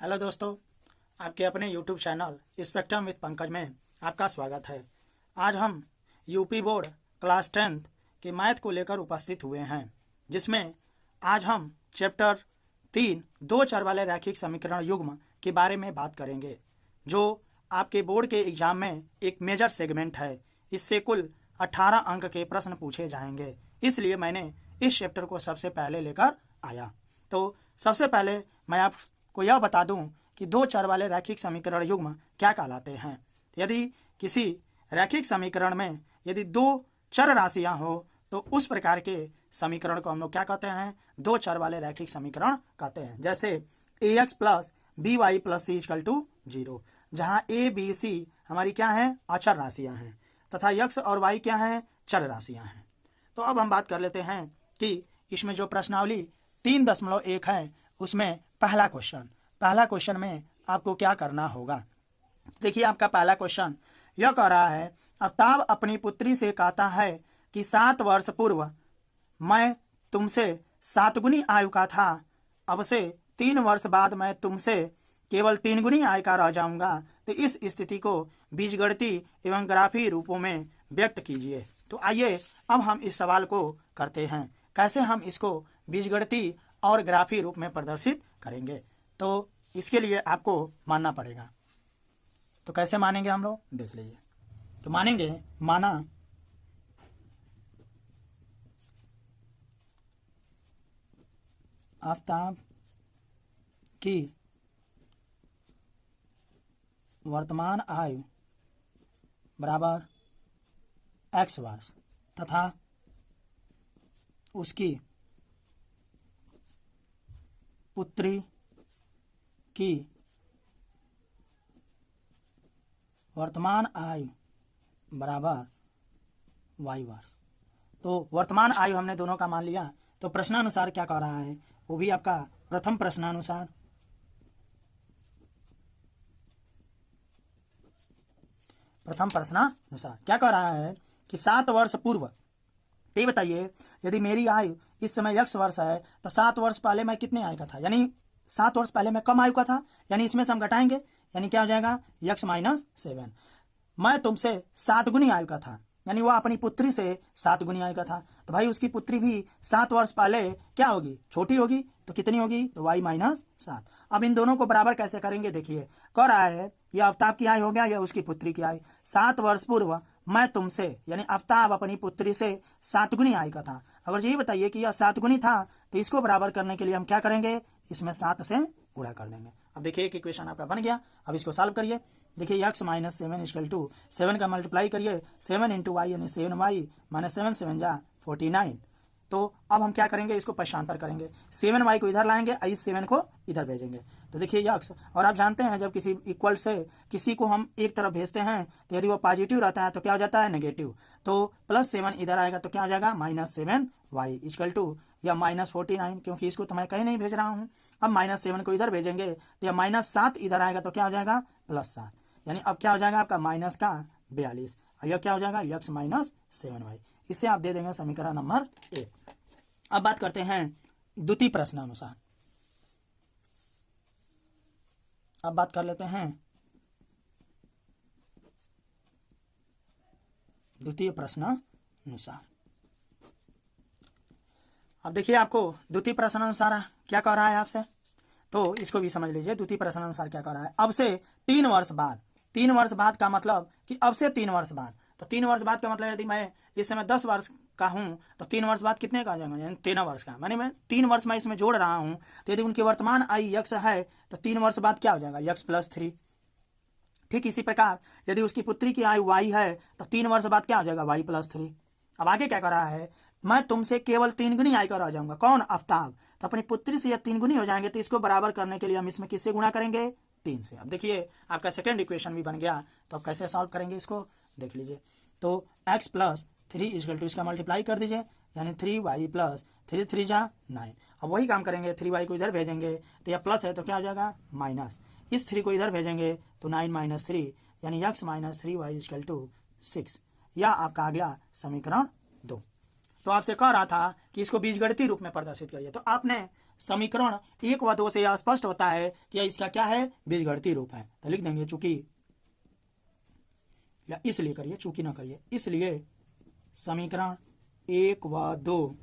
Hello दोस्तों, आपके अपने YouTube channel spectrum with Pankaj में आपका स्वागत है। आज हम यूपी बोर्ड क्लास 10th के मैथ को लेकर उपस्थित हुए हैं, जिसमें आज हम चैप्टर 3 दो चर वाले रैखिक समीकरण युग्म के बारे में बात करेंगे, जो आपके बोर्ड के एग्जाम में एक मेजर सेगमेंट है। इससे कुल 18 अंक के प्रश्न पूछे जाएंगे, इसलिए मैंने इस चैप्टर को सबसे पहले लेकर आया। तो सबसे पहले मैं आपको यह बता दूं कि दो चर वाले रैखिक समीकरण युग्म क्या कहलाते हैं। यदि किसी रैखिक समीकरण में यदि दो चर राशियां हो तो उस प्रकार के समीकरण को हम लोग क्या कहते हैं, दो चर वाले रैखिक समीकरण कहते हैं। जैसे ax plus B Y plus C equal to 0, जहां ए बी सी हमारी क्या है, अचर राशियां हैं, तथा यक्स और वाई क्या है, चर राशियां हैं। तो अब हम बात कर लेते हैं कि इसमें जो प्रश्नावली 3.1 है उसमें पहला क्वेश्चन में आपको क्या करना होगा। देखिए, आपका पहला क्वेश्चन यह कह रहा है, आफ्ताब अपनी पुत्री से कहता है कि 7 वर्ष पूर्व मैं तुमसे 7 गुनी आयु का था, अब से 3 वर्ष बाद मैं तुमसे केवल 3 गुनी आयु का रह जाऊंगा। तो इस स्थिति को बीजगणितीय एवं ग्राफीय रूपों में व्यक्त कीजिए। तो आइए अब हम इस सवाल को करते हैं, कैसे हम इसको बीजगणितीय और ग्राफीय रूप में प्रदर्शित करेंगे। तो इसके लिए आपको मानना पड़ेगा। तो कैसे मानेंगे हम लोग, देख लीजिए। तो मानेंगे, माना आफ्ताब की वर्तमान आयु बराबर x वर्ष तथा उसकी पुत्री की वर्तमान आयु बराबर y वर्ष। तो वर्तमान आयु हमने दोनों का मान लिया। तो प्रश्नानुसार क्या कह रहा है, वो भी आपका प्रथम प्रश्नानुसार क्या कह रहा है कि 7 वर्ष पूर्व। ये बताइए, यदि मेरी आयु इस समय x वर्ष है तो 7 वर्ष पहले मैं कितने आयु का था, यानी 7 वर्ष पहले मैं कम आयु का था, यानी इसमें से हम घटाएंगे, यानी क्या हो जाएगा, x माइनस 7। मैं तुमसे 7 गुनी आयु का था, यानी वह अपनी पुत्री से 7 गुनी आयु का था। तो भाई उसकी पुत्री भी 7 वर्ष पहले क्या होगी, छोटी होगी। तो कितनी होगी, तो y माइनस 7। अब इन दोनों को बराबर कैसे करेंगे, देखिए कह रहा है यह आफ्ताब की आयु हो गया, यह उसकी पुत्री की आयु। 7 वर्ष पूर्व मैं तुमसे, यानी आफ्ताब अपनी पुत्री से 7 गुनी आयु का था। अगर यही बताइए कि यह 7 गुनी था तो इसको बराबर करने के लिए हम क्या करेंगे, इसमें 7 से गुणा कर देंगे। अब देखिए एक इक्वेशन आपका बन गया। अब इसको सॉल्व करिए। देखिए x माइनस 7 इक्वल टू 7 का मल्टीप्लाई करिए 7 इंटू वाई, यानी 7y माइनस 7 7 जा 49। तो अब हम क्या करेंगे, इसको पक्षांतर करेंगे। 7y को इधर लाएंगे, इस 7 को इधर भेजेंगे। तो देखिए x, और आप जानते हैं जब किसी इक्वल से किसी को हम एक तरफ भेजते हैं तो यदि वो पॉजिटिव रहता है तो क्या हो जाता है, नेगेटिव। तो प्लस 7 इधर आएगा तो क्या हो जाएगा, माइनस 7y इक्वल टू या माइनस 49, क्योंकि इसको तो मैं कहीं नहीं भेज रहा हूँ। अब माइनस 7 को इधर भेजेंगे तो या माइनस 7 इधर आएगा तो क्या हो जाएगा, प्लस 7, यानी अब क्या हो जाएगा आपका माइनस का 42। और यह क्या हो जाएगा, x माइनस 7y। इसे आप दे देंगे समीकरण नंबर 1। अब बात करते हैं द्वितीय प्रश्नानुसार। अब बात कर लेते हैं द्वितीय प्रश्नानुसार। अब देखिए आपको द्वितीय प्रश्नानुसार क्या कह रहा है आपसे, तो इसको भी समझ लीजिए। द्वितीय प्रश्नानुसार क्या कह रहा है, अब से 3 वर्ष बाद। 3 वर्ष बाद का मतलब कि अब से 3 वर्ष बाद। तो 3 वर्ष बाद का मतलब यदि मैं इस समय 10 वर्ष का हूं तो 3 वर्ष बाद कितने का आ जाएगा, यानी 13 वर्ष का। माने मैं 3 वर्ष में इसमें जोड़ रहा हूं, तो यदि उनकी वर्तमान आयु x है तो 3 वर्ष बाद क्या हो जाएगा, x प्लस 3। ठीक इसी प्रकार यदि उसकी पुत्री की आयु y है तो 3 वर्ष बाद क्या हो जाएगा, y प्लस 3। अब आगे क्या कर रहा है, मैं तुमसे केवल 3 गुनी आयु का रह जाऊंगा। कौन, आफ्ताब। तो अपनी पुत्री से यह 3 गुनी हो जाएंगे, तो इसको बराबर करने के लिए हम इसमें किससे गुणा करेंगे, 3 से। अब देखिए आपका सेकेंड इक्वेशन भी बन गया। तो अब कैसे सॉल्व करेंगे इसको, देख लीजिए। तो x प्लस 3 इक्वल टू इसका मल्टीप्लाई कर दीजिए, यानी 3y प्लस 3 3 जा 9। अब वही काम करेंगे, 3y को इधर भेजेंगे तो यह प्लस है तो क्या हो जाएगा, माइनस। इस 3 को इधर भेजेंगे तो 9 माइनस 3, यानी x minus 3y equal to 6। यह आपका आ गया समीकरण 2। तो आपसे कह रहा था कि इसको बीजगणितीय रूप में प्रदर्शित करिए। तो आपने समीकरण 1 व 2 से यह स्पष्ट होता है कि यह इसका क्या है, बीजगणितीय रूप है। तो लिख देंगे चूंकि, या इसलिए करिए, चूंकि ना करिए, इसलिए समीकरण 1 व 2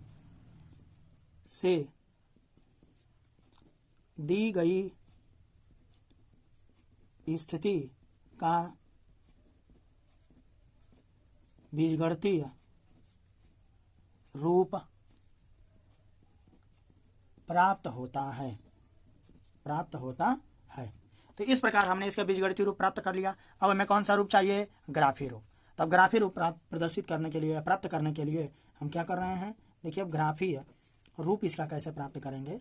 से दी गई स्थिति का बीजगणितीय रूप प्राप्त होता है। तो इस प्रकार हमने इसका बीजगणितीय रूप प्राप्त कर लिया। अब हमें कौन सा रूप चाहिए, ग्राफीय रूप। तब ग्राफीय रूप प्रदर्शित करने के लिए, प्राप्त करने के लिए हम क्या कर रहे हैं, देखिए अब ग्राफीय रूप इसका कैसे प्राप्त करेंगे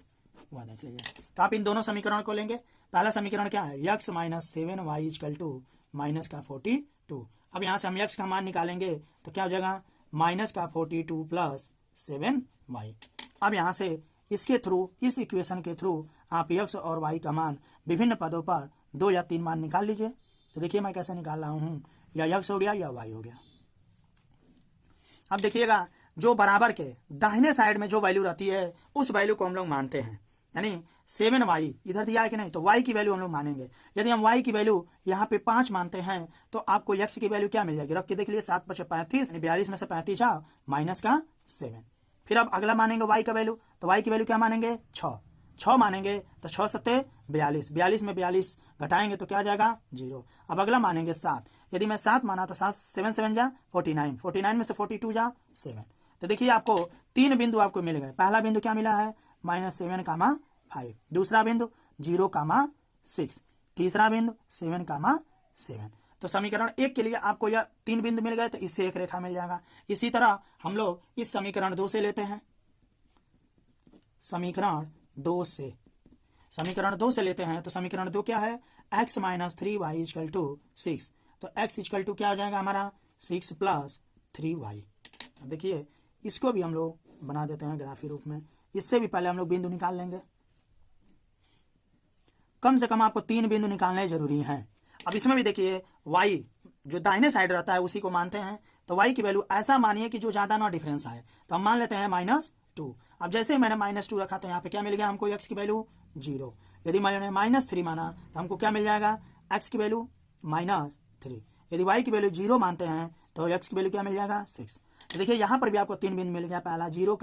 वह देख लीजिए। तो आप इन दोनों समीकरण को लेंगे। पहला समीकरण क्या है, x minus 7y equal to minus का 42। अब यहाँ से हम x का मान निकालेंगे तो क्या हो जाएगा, माइनस का 42 प्लस 7y। अब यहाँ से इसके थ्रू, इस इक्वेशन के थ्रू आप x और y का मान विभिन्न पदों पर 2 या 3 मान निकाल लीजिए। तो देखिए मैं कैसे निकाल रहा हूँ, या x हो गया या y हो गया। अब देखिएगा जो बराबर के दाहिने साइड में जो वैल्यू रहती है उस वैल्यू को हम लोग मानते हैं, यानी 7y इधर दिया है कि नहीं, तो y की वैल्यू हम लोग मानेंगे। यदि हम y की वैल्यू यहाँ पे 5 मानते हैं तो आपको x की वैल्यू क्या मिल जाएगी, रख के देख लिए, 7 × 5 = 35, 42 में से 35 जाओ माइनस का 7। फिर अब अगला मानेंगे y का वैल्यू, तो y की वैल्यू क्या मानेंगे, 6 मानेंगे तो 6 × 7 = 42, 42 में 42 घटाएंगे तो क्या आ जाएगा, 0। अब अगला मानेंगे 7, यदि मैं 7 माना तो 7 7 7 जा 49, 49 में से 42 जा 7। तो देखिए आपको 3 बिंदु आपको मिल गए। पहला बिंदु क्या मिला है, -7, 5। दूसरा बिंदु 0, 6। तीसरा बिंदु 7, 7। तो समीकरण 1 के लिए आपको यह 3 बिंदु मिल गए, तो इससे एक रेखा मिल जाएगा। इसी तरह हम लोग इस समीकरण 2 से लेते हैं, समीकरण 2 से लेते हैं। तो समीकरण 2 क्या है, x minus 3y equal to 6। तो x इक्वल टू क्या हो जाएगा हमारा, 6 प्लस 3y। देखिए इसको भी हम लोग बना देते हैं ग्राफीय रूप में। इससे भी पहले हम लोग बिंदु निकाल लेंगे, कम से कम आपको 3 बिंदु निकालने जरूरी हैं। अब इसमें भी देखिए y जो दाहिने साइड रहता है उसी को मानते हैं, तो y की वैल्यू ऐसा मानिए कि जो ज्यादा ना डिफरेंस आए, तो हम मान लेते हैं -2। अब जैसे ही मैंने -2 रखा तो यहाँ पे क्या मिल गया हमको, x की वैल्यू 0। यदि मैंने -3 माना तो हमको क्या मिल जाएगा, x की वैल्यू -3। यदि y की वैल्यू 0 मानते हैं तो x की वैल्यू क्या मिल जाएगा, 6। तो देखिए यहाँ पर भी आपको 3 बिंदु मिल गया। पहला 0,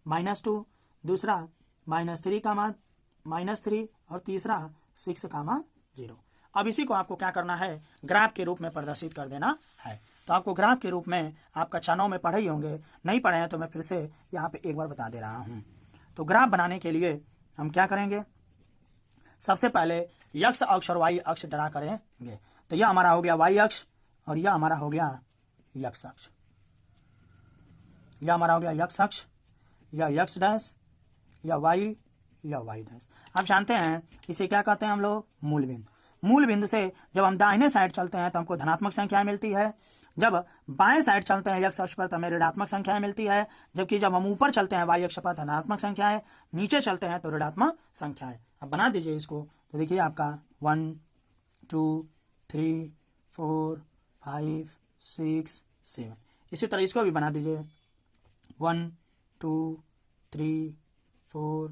-2, दूसरा -3, -3 और तीसरा 6, 0। अब इसी को आपको क्या करना है, ग्राफ के रूप में प्रदर्शित कर देना है। तो आपको ग्राफ के रूप में आप कक्षा 9 में पढ़े ही होंगे, नहीं पढ़े हैं तो मैं फिर से यहाँ पे एक बार बता दे रहा हूँ। तो ग्राफ बनाने के लिए हम क्या करेंगे, सबसे पहले x अक्ष और y अक्ष ड्रा करेंगे। तो यह हमारा हो गया y अक्ष और यह हमारा हो गया x अक्ष, यह हमारा हो गया x अक्ष, या x डैश, या y डैश। आप जानते हैं इसे क्या कहते हैं हम लोग, मूल बिंदु। मूल बिंदु से जब हम दाहिने साइड चलते हैं तो हमको धनात्मक संख्याएं मिलती है, जब बाएं साइड चलते हैं x अक्ष पर तो हमें ऋणात्मक संख्याएं मिलती है, जबकि जब हम ऊपर चलते हैं y अक्ष पर धनात्मक संख्याएं, नीचे चलते हैं तो ऋणात्मक संख्याएं। अब बना दीजिए इसको, तो देखिए आपका 1 2 3 4 5 6 7। इसी तरह इसको भी बना दीजिए, 1 2 3 4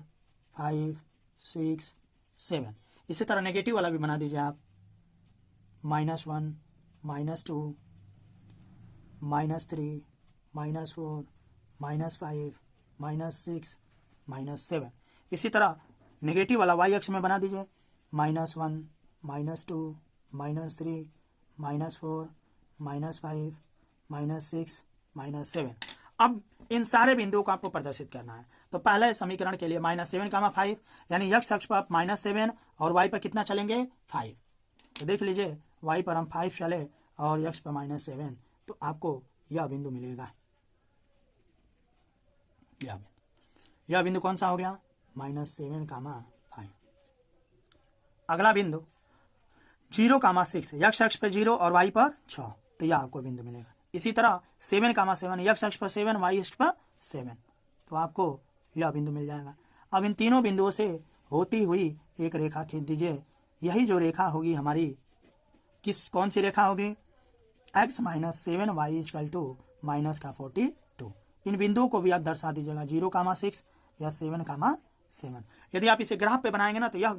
5 6 7। इसी तरह नेगेटिव वाला भी बना दीजिए आप, -1 -2 -3 -4 -5 -6 -7। इसी तरह नेगेटिव वाला y अक्ष में बना दीजिए, -1 -2 -3 -4 -5 -6 -7। अब इन सारे बिंदुओं को आपको प्रदर्शित करना है। तो पहले समीकरण के लिए -7, 5, यानी x अक्ष पर -7 और y पर कितना चलेंगे, 5। तो देख लीजिए y पर हम 5 चले और x पर -7, तो आपको यह बिंदु मिलेगा। यह बिंदु कौन सा हो गया, -7, 5। अगला बिंदु 0, 6, x अक्ष पर 0 और y पर 6, तो यह आपको बिंदु मिलेगा। इसी तरह 7, 7, x अक्ष पर 7, y अक्ष पर 7, तो आपको यह बिंदु मिल जाएगा। अब इन तीनों बिंदुओं से होती हुई एक रेखा खींच दीजिए। यही जो रेखा होगी हमारी, कौन सी रेखा होगी, x - 7y इक्वल टू -42। इन बिंदुओं को भी आप दर्शा दीजिएगा, 0, 6 या 7, 7। यदि आप इसे ग्राफ पे बनाएंगे ना तो यह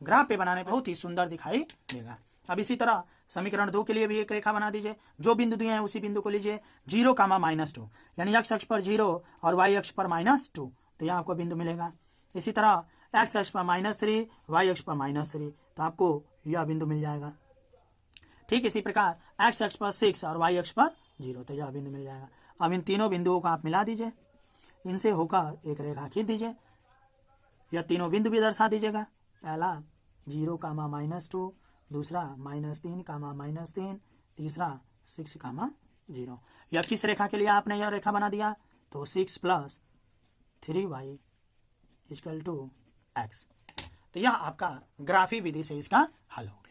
ग्राफ पे बनाने बहुत ही सुंदर दिखाई देगा। अब इसी तरह समीकरण 2 के लिए भी एक रेखा बना दीजिए। जो बिंदु दिए हैं उसी बिंदु को लीजिए, 0, -2, यानी x अक्ष पर 0 और y अक्ष पर -2, तो यहाँ आपको बिंदु मिलेगा। इसी तरह x अक्ष पर -3, y अक्ष पर -3, तो आपको यह बिंदु मिल जाएगा। ठीक इसी प्रकार x अक्ष पर 6 और y अक्ष पर 0, तो यह बिंदु मिल जाएगा। अब इन तीनों बिंदुओं को आप मिला दीजिए, इनसे होकर एक रेखा खींच दीजिए। यह तीनों बिंदु भी दर्शा दीजिएगा। पहला 0, -2, दूसरा -3, -3, तीसरा 6, 0। यह किस रेखा के लिए आपने यह रेखा बना दिया? तो 6 + 3y = x। तो यह आपका ग्राफी विधि से इसका हल हो गया।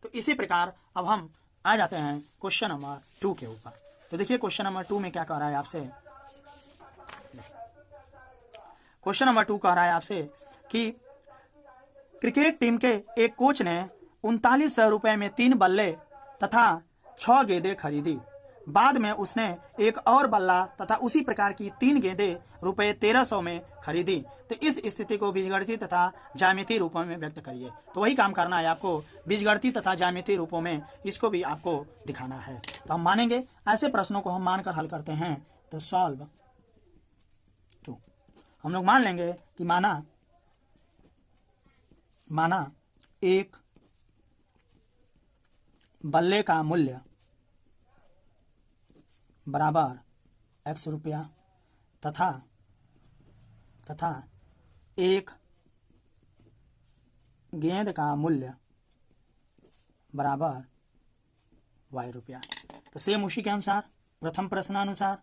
तो इसी प्रकार अब हम आ जाते हैं क्वेश्चन नंबर 2 के ऊपर। तो देखिए क्वेश्चन नंबर 2 में क्या कह रहा है आपसे। क्वेश्चन नंबर 2 कह रहा है आपसे कि क्रिकेट टीम के एक कोच ने 3900 रुपए में 3 बल्ले तथा 6 गेंदें खरीदी। बाद में उसने एक और बल्ला तथा उसी प्रकार की 3 गेंदें रुपए 1300 में खरीदी। तो इस स्थिति को बीजगणितीय तथा ज्यामितीय रूपों में व्यक्त करिए। तो वही काम करना है आपको, बीजगणितीय तथा ज्यामितीय रूपों में इसको भी आपको दिखाना है। तो हम मानेंगे ऐसे प्रश्नों को हम मानकर हल करते हैं। तो सॉल्व 2 हम लोग मान लेंगे कि माना एक बल्ले का मूल्य बराबर x रुपया तथा एक गेंद का मूल्य बराबर y रुपया। तो सेम उसी के अनुसार प्रथम प्रश्नानुसार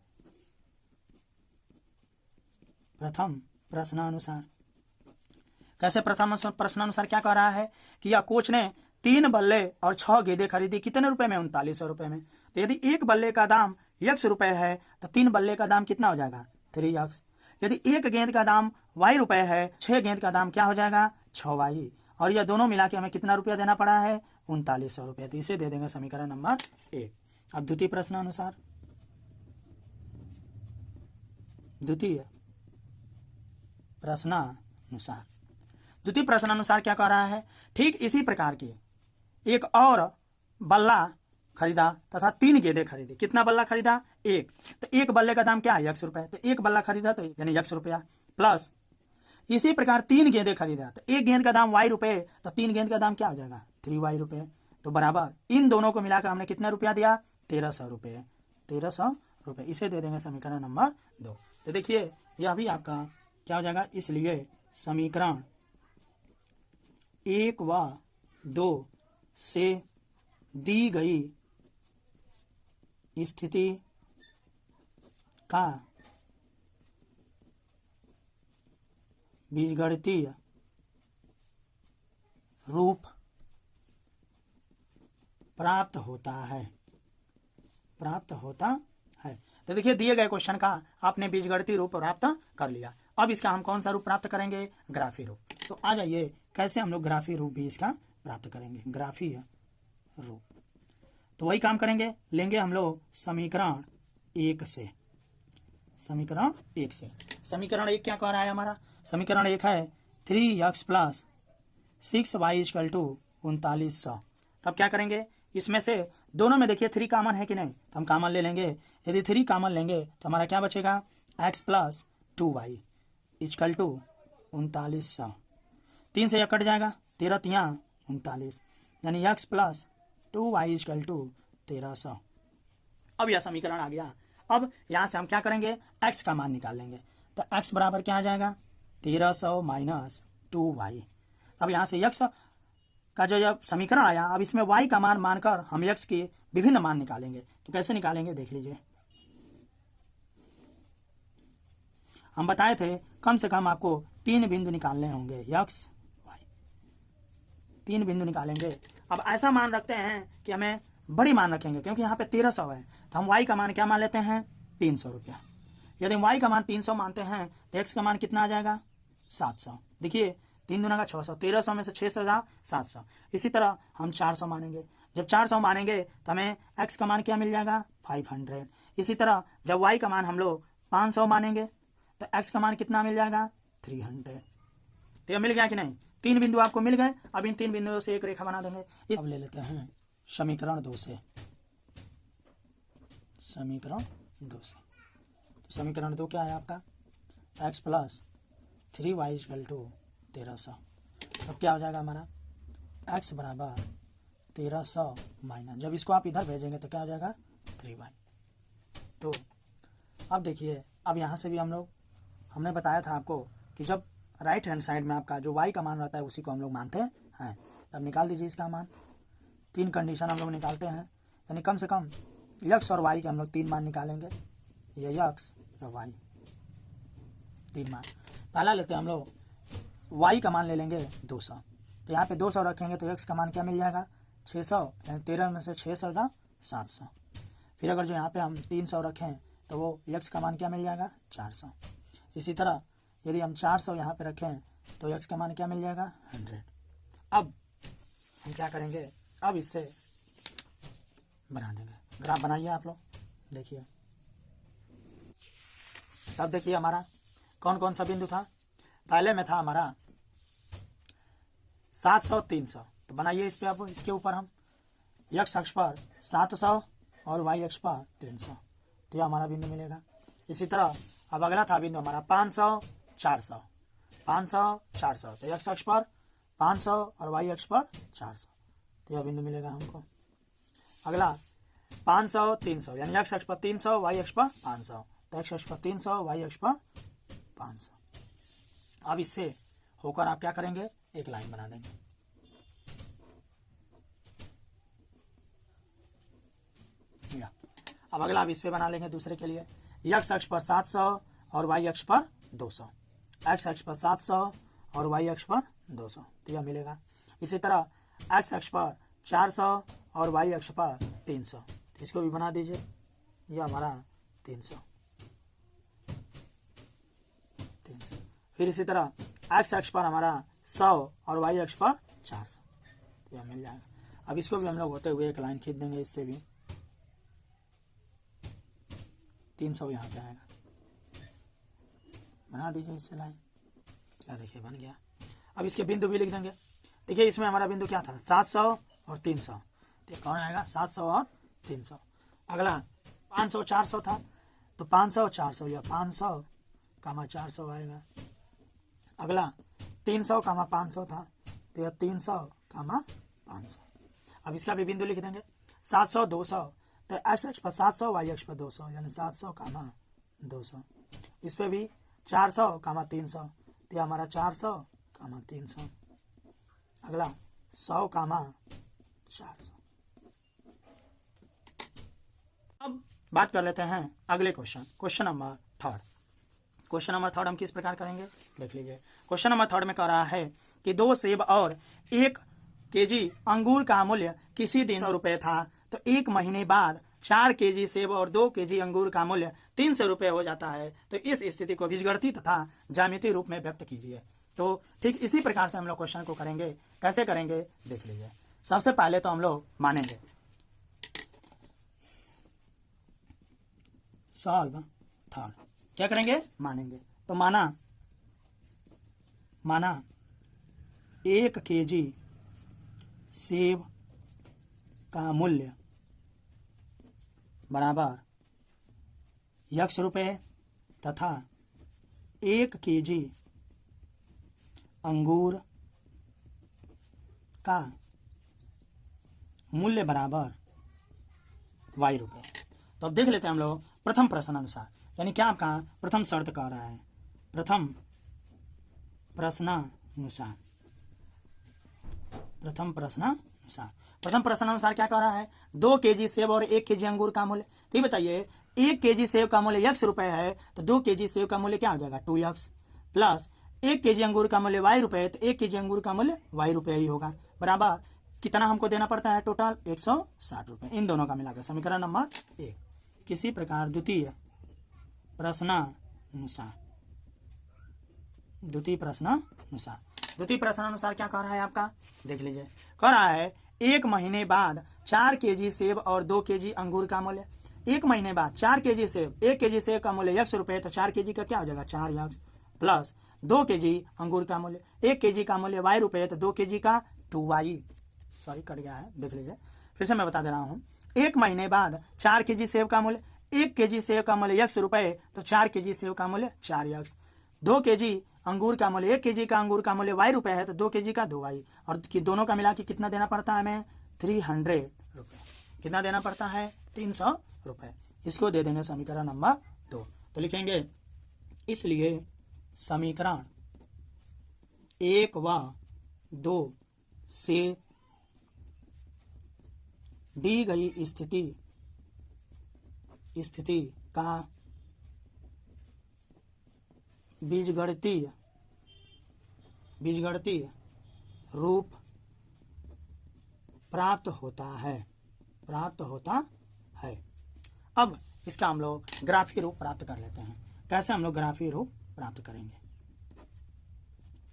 कैसे प्रथम प्रश्नानुसार क्या कह रहा है कि यह कोच ने 3 बल्ले और 6 गेंदें खरीदी। कितने रुपए में? 3900 रुपए में। तो यदि एक बल्ले का दाम x रुपए है तो 3 बल्ले का दाम कितना हो जाएगा? 3x। यदि एक गेंद का दाम y रुपए है, 6 गेंद का दाम क्या हो जाएगा? 6y। और यह दोनों मिला के हमें कितना रुपया देना पड़ा है? 3900 रुपया। तो इसे दे देंगे समीकरण नंबर 1। अब द्वितीय प्रश्नानुसार क्या कह रहा है? ठीक इसी प्रकार की एक और बल्ला खरीदा तथा 3 गेंदें खरीदी। कितना बल्ला खरीदा? 1। तो एक बल्ले का दाम क्या है? x रुपए। तो एक बल्ला खरीदा तो यानी x रुपया, प्लस इसी प्रकार 3 गेंदें खरीदा तो एक गेंद का दाम y रुपए, तो 3 गेंद का दाम क्या हो जाएगा? 3y रुपए। तो बराबर इन दोनों को मिलाकर हमने कितना रुपया दिया? 1300 रुपये। 1300 रुपये, इसे दे देंगे समीकरण नंबर 2। तो देखिए यह भी आपका क्या हो जाएगा? इसलिए समीकरण 1 व 2 से दी गई स्थिति का बीजगणितीय रूप प्राप्त होता है। तो देखिए दिए गए क्वेश्चन का आपने बीजगणितीय रूप प्राप्त कर लिया। अब इसका हम कौन सा रूप प्राप्त करेंगे? ग्राफी रूप। तो आ जाइए कैसे हम लोग ग्राफी रूप भी इसका प्राप्त करेंगे। ग्राफीय रूप तो वही काम करेंगे, लेंगे हम लोग समीकरण 1 से। समीकरण 1 क्या कह रहा है हमारा? समीकरण 1 है 3x + 6y = 3900। तब क्या करेंगे? इसमें से दोनों में देखिए 3 कॉमन है कि नहीं, तो हम कॉमन ले लेंगे। यदि 3 कॉमन लेंगे तो हमारा क्या बचेगा? x + 2y = 3900। 3 से यह कट जाएगा, 13 × 39, यानी x + 2y = 1300। अब यह समीकरण आ गया। अब यहाँ से हम क्या करेंगे? x का मान निकाल लेंगे। तो x बराबर क्या आ जाएगा? 1300 - 2y। अब यहाँ से x का जो जब समीकरण आया, अब इसमें y का मान मानकर हम x के विभिन्न मान निकालेंगे। तो कैसे निकालेंगे देख लीजिए। हम बताए थे कम से कम आपको 3 बिंदु निकालने होंगे, x y 3 बिंदु निकालेंगे। अब ऐसा मान रखते हैं कि हमें बड़ी मान रखेंगे, क्योंकि यहाँ पे 1300 है, तो हम y का मान क्या मान लेते हैं? 300 रुपया। यदि y का मान 300 मानते हैं तो x का मान कितना आ जाएगा? 700। देखिए 3 दूना का 600, 1300 में से 600 जा 700। इसी तरह हम 400 मानेंगे। जब 400 मानेंगे तो हमें x का मान क्या मिल जाएगा? 500। इसी तरह जब y का मान हम लोग 500 मानेंगे तो x का मान कितना मिल जाएगा? 300। तो यह मिल गया कि नहीं, 3 बिंदु आपको मिल गए। अब इन 3 बिंदुओं से एक रेखा बना देंगे। अब ले लेते हैं समीकरण 2 से, समीकरण 2 से। तो समीकरण 2 क्या है आपका, x + 3y = 1300। अब क्या हो जाएगा हमारा, x = 1300 माइनस, जब इसको आप इधर भेजेंगे तो क्या हो जाएगा 3y। तो अब देखिए, अब यहाँ से भी हमने बताया था आपको कि जब राइट हैंड साइड में आपका जो y का मान रहता है उसी को हम लोग मानते हैं। तब निकाल दीजिए इसका मान। 3 कंडीशन हम लोग निकालते हैं, यानी कम से कम x और y के हम लोग 3 मान निकालेंगे। ये x या y 3 मान। पहला लेते हैं हम लोग, y का मान ले लेंगे 200। तो यहाँ पे 200 रखेंगे तो x का मान क्या मिल जाएगा 600, यानी 13 में से 600 जा 700। फिर अगर जो यहाँ पे हम 300 रखें तो वो x का मान क्या मिल जाएगा 400। इसी तरह यदि हम 400 यहाँ पे रखें तो x का मान क्या मिल जाएगा 100। अब हम क्या करेंगे, अब इससे बना देंगे। ग्राफ बनाइए आप लोग, देखिए। तब देखिए हमारा कौन कौन सा बिंदु था। पहले में था हमारा 700 300। तो बनाइए इस पे, अब इसके ऊपर हम x अक्ष पर 700 और y अक्ष पर 300, तो यह हमारा बिंदु मिलेगा। इसी तरह अब अगला था बिंदु हमारा 500 400, 500 400। तो x अक्ष पर 500 और y अक्ष पर 400, तो यह बिंदु मिलेगा हमको। अगला 500 300, यानी x अक्ष पर 300 y अक्ष पर 500। तो x अक्ष पर 300 y अक्ष पर 500। अब इससे होकर आप क्या करेंगे, एक लाइन बना देंगे। अब अगला आप इस पे बना लेंगे दूसरे के लिए। x अक्ष पर 700 और y अक्ष पर 200, x अक्ष पर 700 और y अक्ष पर 200, तो यह मिलेगा। इसी तरह x अक्ष पर 400 और y अक्ष पर 300, इसको भी बना दीजिए। यह हमारा 300। फिर इसी तरह x अक्ष पर हमारा 100 और y अक्ष पर 400, तो यह मिल जाएगा। अब इसको भी हम लोग होते हुए एक लाइन खींच देंगे। इससे भी 300 यहाँ पे आएगा, बना दीजिए इससे लाइन। क्या देखिए बन गया। अब इसके बिंदु भी लिख देंगे। देखिए इसमें हमारा बिंदु क्या था 700 और 300, तो कौन आएगा 700 और 300। अगला 500 400 था, तो 500 400, यह 500 कामा 400 आएगा। अगला 300 कामा 500 था, तो यह 300 कामा 500। अब इसका भी बिंदु लिख देंगे। 700 200, तो x अक्ष पर 700 y अक्ष पर 200, यानी 700 कामा 200। इस पे भी 400 कामा 300, तो हमारा 400 कामा 300। अगला 100 कामा 400। अब बात कर लेते हैं अगले क्वेश्चन नंबर 3। क्वेश्चन नंबर 3 हम किस प्रकार करेंगे, देख लीजिए। क्वेश्चन नंबर 3 में कह रहा है कि 2 सेब और 1 केजी अंगूर का मूल्य किसी दिन 100 रुपये था, तो 1 महीने बाद 4 केजी सेब और 2 केजी अंगूर का मूल्य 300 रुपये हो जाता है। तो इस स्थिति को बीजगणितीय तथा ज्यामितीय रूप में व्यक्त कीजिए। तो ठीक इसी प्रकार से हम लोग क्वेश्चन को करेंगे। कैसे करेंगे देख लीजिए। सबसे पहले तो हम लोग मानेंगे, सॉल्व थर्ड। क्या करेंगे, मानेंगे। तो माना 1 केजी सेब का मूल्य बराबर x रुपये तथा 1 केजी अंगूर का मूल्य बराबर y रुपये। तो अब देख लेते हैं हम लोग प्रथम प्रश्न अनुसार, यानी क्या आपका प्रथम शर्त कह रहा है। प्रथम प्रश्न अनुसार क्या कह रहा है, 2 केजी सेब और 1 केजी अंगूर का मूल्य। तो ये बताइए 1 केजी सेब का मूल्य x रुपये है, तो 2 केजी सेब का मूल्य क्या हो जाएगा 2x, प्लस 1 केजी अंगूर का मूल्य y रुपये, तो 1 केजी अंगूर का मूल्य y रुपये ही होगा। बराबर कितना हमको देना पड़ता है, टोटल 160 रुपये। इन दोनों का मिलाकर समीकरण नंबर 1। किसी प्रकार द्वितीय प्रश्नानुसार क्या कह रहा है आपका, देख लीजिए। कह रहा है 1 महीने बाद 4 केजी सेब और 2 केजी अंगूर का मूल्य। 1 महीने बाद 4 केजी सेब, 1 केजी सेब का मूल्य x रुपये, तो 4 केजी का क्या हो जाएगा 4x, प्लस 2 kg अंगूर का मूल्य, 1 kg का मूल्य y रुपये, तो 2 kg का 2y, सॉरी कट गया है, देख लीजिए, फिर से मैं बता दे रहा हूँ। 1 महीने बाद 4 kg सेब का मूल्य, 1 kg सेब का मूल्य x रुपये, तो 4 kg सेब का मूल्य 4x। 2 kg अंगूर का मूल्य, 1 kg का अंगूर का मूल्य y रुपये है, तो 2 kg का 2y, और दोनों का मिला के कितना देना पड़ता है हमें, 300 रुपये। कितना देना पड़ता है, 300 रुपये। इसको दे देंगे समीकरण नंबर 2। तो लिखेंगे, इसलिए समीकरण 1 व 2 से दी गई स्थिति का बीजगणितीय रूप प्राप्त होता है। अब इसका हम लोग ग्राफीय रूप प्राप्त कर लेते हैं। कैसे हम लोग ग्राफीय रूप प्राप्त करेंगे,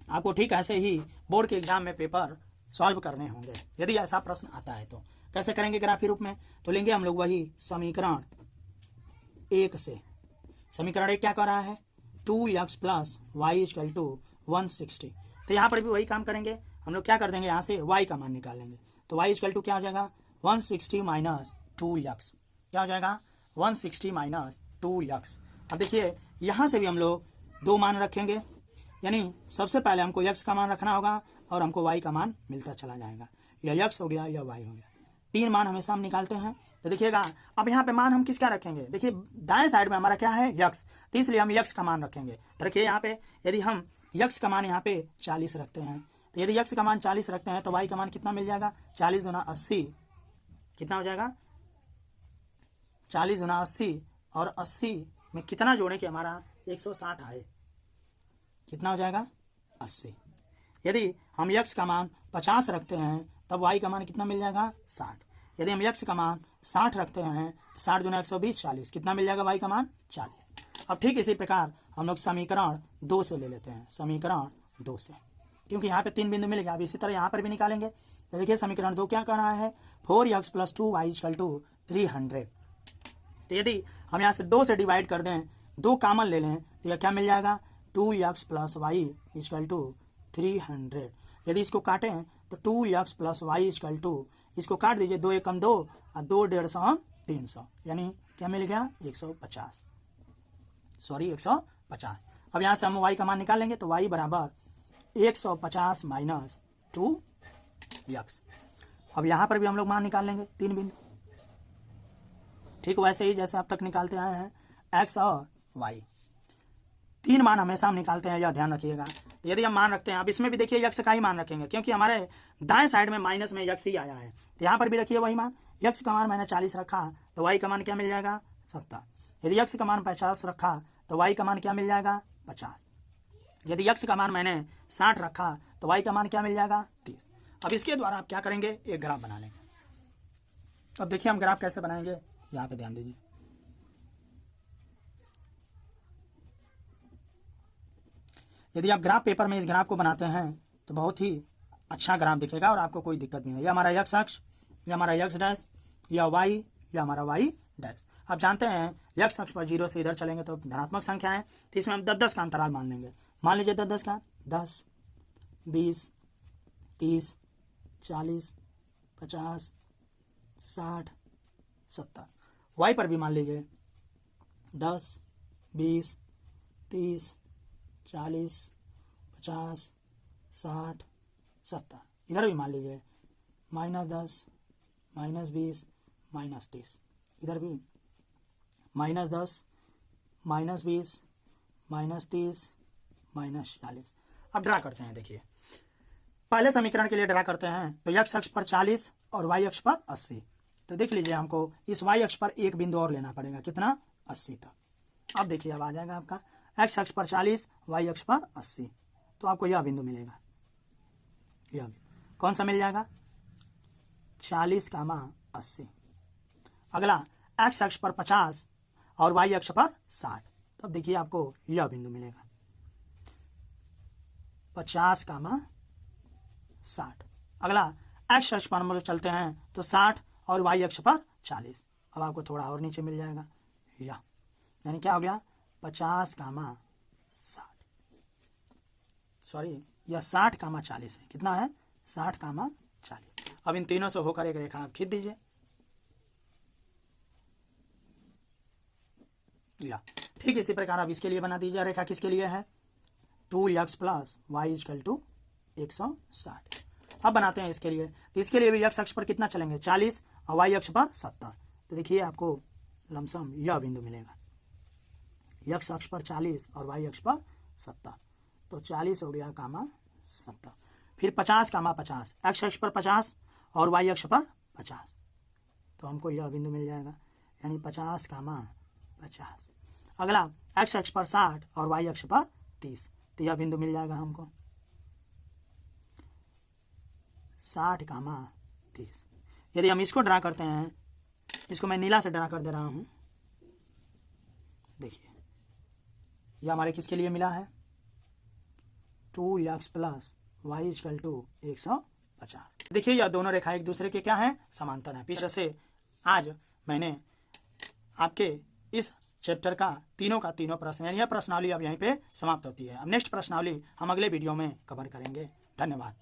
आपको ठीक ऐसे ही बोर्ड के एग्जाम में पेपर सॉल्व करने होंगे। यदि ऐसा प्रश्न आता है तो कैसे करेंगे ग्राफीय रूप में, तो लेंगे हम लोग वही समीकरण 1 से। समीकरण 1 क्या कर रहा है, 2x + y = 160। तो यहाँ पर भी वही काम करेंगे हम लोग। क्या कर देंगे, यहाँ से y का मान निकाल लेंगे, तो y = क्या हो जाएगा, 160 - 2x। क्या हो जाएगा, 160 - 2x। अब देखिए यहाँ से भी हम लोग 2 मान रखेंगे, यानी सबसे पहले हमको x का मान रखना होगा और हमको y का मान मिलता चला जाएगा। या x हो गया या y हो गया, 3 मान हमेशा हम निकालते हैं। तो देखिएगा अब यहाँ पे मान हम किसका रखेंगे, देखिए दाएं साइड में हमारा क्या है, x, तो इसलिए हम x का मान रखेंगे। तो देखिए यहाँ पे यदि हम x का मान यहाँ पे 40 रखते हैं, तो यदि x का मान 40 रखते हैं तो y का मान कितना मिल जाएगा, 40 × 80 कितना हो जाएगा, 40 × 80, और 80 में कितना जोड़े कि हमारा 160 आए, कितना हो जाएगा, 80। यदि हम x का मान 50 रखते हैं तब y का मान कितना मिल जाएगा, 60। यदि हम x का मान 60 रखते हैं तो 60 × 120 40, कितना मिल जाएगा y का मान 40। अब ठीक इसी प्रकार हम लोग समीकरण 2 से ले लेते हैं, समीकरण 2 से, क्योंकि यहाँ पे 3 बिंदु मिल गया। अब इसी तरह यहाँ पर भी निकालेंगे। तो देखिए समीकरण 2 क्या कर रहा है, 4x + 2y = 300। तो यदि हम यहाँ से 2 से डिवाइड कर दें, 2 कॉमन ले लें, तो यह क्या मिल जाएगा, 2x + y = 300। यदि इसको काटें तो 2x + y = इसको काट दीजिए, 2 × 2 और 2 150 300, यानी क्या मिल गया, 150, सॉरी 150। अब यहाँ से हम y का मान निकाल लेंगे, तो y = 150 - 2x। अब यहाँ पर भी हम लोग मान निकाल लेंगे, 3 बिंदु, ठीक वैसे ही जैसे अब तक निकालते आए हैं x और y। 3 मान हमेशा हम निकालते हैं, यह ध्यान रखिएगा। यदि हम मान रखते हैं, अब इसमें भी देखिए x का ही मान रखेंगे, क्योंकि हमारे दाएं साइड में माइनस में x ही आया है। तो यहाँ पर भी रखिए वही मान, x का मान मैंने 40 रखा तो y का मान क्या मिल जाएगा, 70। यदि x का मान 50 रखा तो y का मान क्या मिल जाएगा, 50। यदि x का मान मैंने 60 रखा तो y का मान क्या मिल जाएगा, 30। अब इसके द्वारा आप क्या करेंगे, एक ग्राफ बना लेंगे। अब देखिए हम ग्राफ कैसे बनाएंगे, यहाँ पे ध्यान दीजिए। यदि आप ग्राफ पेपर में इस ग्राफ को बनाते हैं तो बहुत ही अच्छा ग्राफ दिखेगा और आपको कोई दिक्कत नहीं है। यह हमारा x अक्ष, यह हमारा x डैश, या y, या हमारा y डैश। आप जानते हैं x अक्ष पर 0 से इधर चलेंगे तो धनात्मक संख्या है, तो इसमें हम 10-10 का अंतराल मान लेंगे। मान लीजिए 10-10 का, 10, 20, 30, 40, 50, 60, 70। y पर भी मान लीजिए 10, 20, 30, 40, 50, 60, 70। इधर भी मान लीजिए -10, -20, -30। इधर भी -10, -20, -30, -40। अब ड्रा करते हैं। देखिए पहले समीकरण के लिए ड्रा करते हैं, तो x अक्ष पर 40 और y अक्ष पर 80। तो देख लीजिए हमको इस y अक्ष पर एक बिंदु और लेना पड़ेगा, कितना, 80 तक। अब देखिए अब आ जाएगा आपका x अक्ष पर 40, y अक्ष पर 80, तो आपको यह बिंदु मिलेगा। यह बिंदु कौन सा मिल जाएगा, 40, 80। अगला x अक्ष पर 50 और y अक्ष पर 60, तब देखिए आपको यह बिंदु मिलेगा, 50, 60। अगला x अक्ष पर हम लोग चलते हैं तो 60 और y अक्ष पर 40। अब आपको थोड़ा और नीचे मिल जाएगा, यानी क्या हो गया, 50, 60। सॉरी यह 60,40 है। कितना है? 60,40। अब इन तीनों से होकर एक रेखा आप खींच दीजिए। या ठीक इसी प्रकार अब इसके लिए बना दीजिए रेखा। किसके लिए है? 2x plus Y equal to 160। अब बनाते हैं इसके लिए। तो इसके लिए भी x अक्ष पर कितना चलेंगे? 40 और y अक्ष पर 70। तो देखिए आपको लमसम यह बिंदु मिलेगा। x अक्ष पर 40 और y अक्ष पर 70। तो 40 हो गया कामा 70। फिर 50 कामा 50, x अक्ष पर 50 और y अक्ष पर 50। तो हमको यह बिंदु मिल जाएगा, यानी 50 कामा 50। अगला x अक्ष पर 60 और y अक्ष पर 30। तो यह बिंदु मिल जाएगा हमको 60 कामा 30। यदि हम इसको ड्रा करते हैं, इसको मैं नीला से ड्रा कर दे रहा हूं। देखिए यह हमारे किसके लिए मिला है? 2x plus Y equal to 150। देखिए यह दोनों रेखा एक दूसरे के क्या है? समांतर है। पीछे से आज मैंने आपके इस चैप्टर का तीनों प्रश्न, यानी यह प्रश्नावली अब यहीं पे समाप्त होती है। अब नेक्स्ट प्रश्नावली हम अगले वीडियो में कवर करेंगे। धन्यवाद।